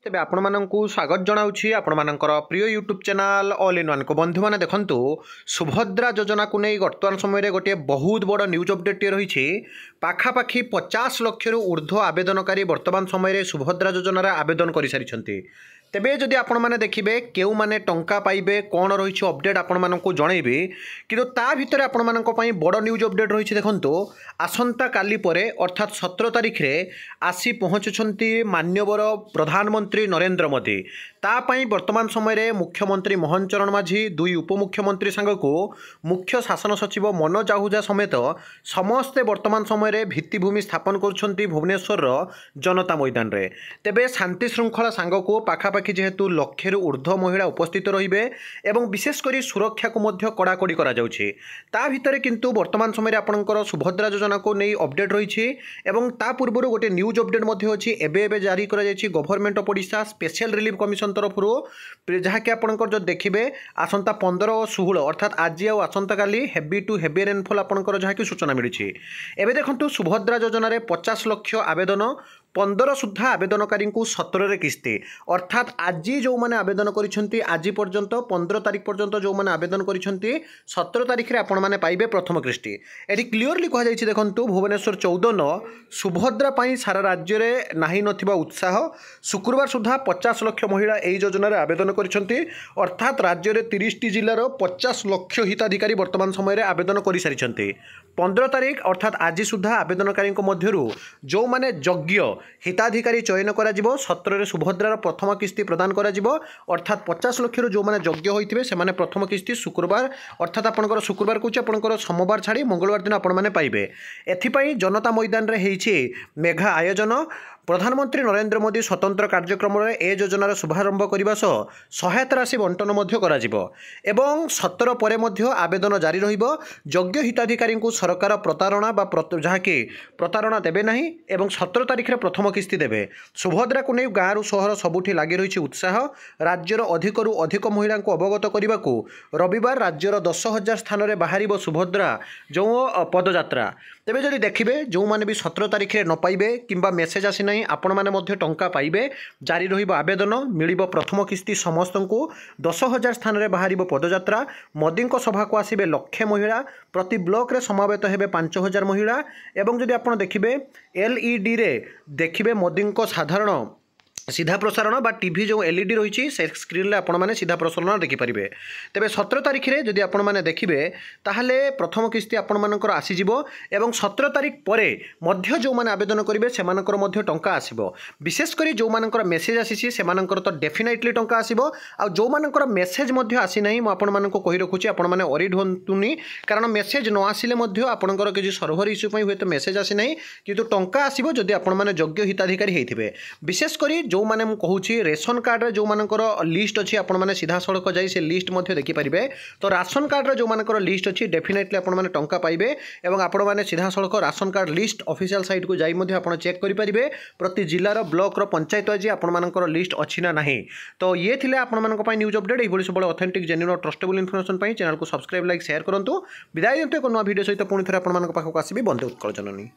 तेबे आपको स्वागत जनाऊँगी आपणकर प्रिय YouTube channel all in one को बंधु मैंने देखु सुभद्रा योजना को नहीं बर्तमान समय गोटे बहुत बड़ न्यूज अपडेट रही पाखापाखि 50 लाख ऊर्ध्व आवेदनकारी बर्तमान समय सुभद्रा योजनार आवेदन कर सारी तेबे जदि आपण मैंने देखिए क्यों मैंने टंका पाइबे कौन रही अपडेट आपण मानक जनइबी किंतु ता भितर आपण मानक बड़ न्यूज अपडेट रही देखो आसंता काली परे अर्थात 17 तारिख रे आसी पहुँचुंट मान्यवर प्रधानमंत्री नरेंद्र मोदी तापाई वर्तमान समय मुख्यमंत्री मोहन चरण माझी दुई उपमुख्यमंत्री सांगको मुख्य शासन सचिव मनोज आहूजा समेत समस्ते वर्तमान समय भित्तिभूमि स्थापन कर भुवनेश्वर जनता मैदान रे तेबे शांति श्रृंखला सांगको पाखापाखि जेहेतु लक्षे ऊर्ध्व महिला उपस्थित रहिबे एवं विशेषकर सुरक्षा को कड़ाकड़ी करा जाउछि ता भितरे किंतु वर्तमान समय आपणकर सुभद्रा योजना को नहीं अपडेट रही एवं ता पूर्व गोटे न्यूज अपडेट अच्छी एबे जारी करा जायछि government of Odisha special relief commission तरफ जहाँकि आपंकर जो देखिए आसंता 15 और 16 अर्थात आज और आसंता काली हेवी टू हेवी रेनफॉल आपंकर जहाँकि सूचना मिली एवं देखो सुभद्रा योजन 50 लाख आवेदन 15 सुधा आवेदनकारी 17 किस्ती अर्थात आज जो मैंने आवेदन कर आज पर्यंत 15 तारिख पर्यंत जो मैंने आवेदन कर 17 तारिख आपण मैंने पाइबे प्रथम किस्ती ये क्लीयरली कहुई देखूँ भुवनेश्वर 14 सुभद्रा सारा राज्य में नहीं नथिबा उत्साह शुक्रवार सुधा 50 लाख महिला यही योजन आवेदन कर अर्थात राज्य में 30 जिलार 50 लाख हिताधिकारी वर्तमान समय आवेदन कर सारी 15 तारिख अर्थात आज सुधा आवेदनकारी मध्य जो मैंने यज्ञ हिताधिकारी चयन करा 17 सुभद्रार प्रथम किस्ती प्रदान करा अर्थात 50 लाख जो मैंने यज्ञ होते से प्रथम किस्ती शुक्रवार अर्थात आपंकर शुक्रवार कौच आपंकर सोमवार छाड़ी मंगलवार दिन आपण मैंने पाइबे एथिपाई जनता मैदान रे हेइछि मेघा आयोजन प्रधानमंत्री नरेंद्र मोदी स्वतंत्र कार्यक्रम में ए योजनार शुभारंभ करने सहायता राशि बंटन एवं 17 पर आवेदन जारी रज्ञ हिताधिकारी सरकार प्रतारणा जहाँकि प्रतारणा देवे ना एवं 17 तारिख में प्रथम किस्ती देवे सुभद्रा को नहीं गाँव सहर सबुठी लगी रही उत्साह राज्यर अधिकरू अधिक महिला अवगत करने को रविवार राज्यर 10,000 स्थान में बाहर सुभद्रा जो पदयात्रा तेबे जदि देखिए जो मैंने भी 17 तारिख में न पाइबे किंबा मेसेज आसी ना आपण मैंने टंका पाइबे जारी रहिबो आवेदन मिलिबो प्रथम किस्ती समस्त को 10,000 स्थान में बाहर पदयात्रा मोदी सभा को आसबे लक्षे महिला प्रति ब्लॉक रे समावेत हेबे 5,000 महिला एवं जदि आपण देखिए एलईडी रे देखिए मोदी साधारण सीधा प्रसारण बा टीवी जो एलईडी रही से स्क्रीन में आपण मैंने सीधा प्रसारण देखिपारे तेरे 17 तारिख में जदि आपण मैंने देखिए ताहले प्रथम किस्ती आपण मानकर आसीजिवो एवं 17 तारिख पर मध्य जो मैंने आवेदन करेंगे से टंका आसीबो विशेषकर जो मानकर मेसेज आसी से तो डेफिनेटली टंका आसीबो आ जो मानकर मेसेज आसी ना मुझे आपण मानक कहि रखुची आपण माने ओरिड होंतुनी कारण मेसेज न आसिले मध्य आपणकर किसी सर्भर इश्यू पई हुए तो मेसेज आसी ना किंतु टंका आसीबो जदि आपण माने योग्य हिताधिकारी होइथिबे विशेषकर जो मैंने कहूँ रेशन कार्ड रे जो मानकर लिस्ट अच्छी आपण मैंने सीधा सड़क जाई से लिस्ट देखिपारे तो राशन कार्ड रे जो मानकर लिस्ट अच्छी डेफिनेटली आपण मैंने टंका पाइबे एवं आपण मैंने सीधा सड़क ration card list official site को जाई आपण चेक करेंगे प्रति जिलार ब्लॉक पंचायत आज आपण मानकर लिस्ट अच्छी ना नहीं तो ये थिले आपण मानक पई न्यूज अपडेट ये सब ऑथेंटिक जेन्युइन और ट्रस्टेबल इन्फॉर्मेशन पई चैनल को सब्सक्राइब लाइक शेयर करंतु विदाय दियंतु एक नया वीडियो सहित पुणी थे आपण मानक पाखक आसीबी बंदे उत्कल जननी।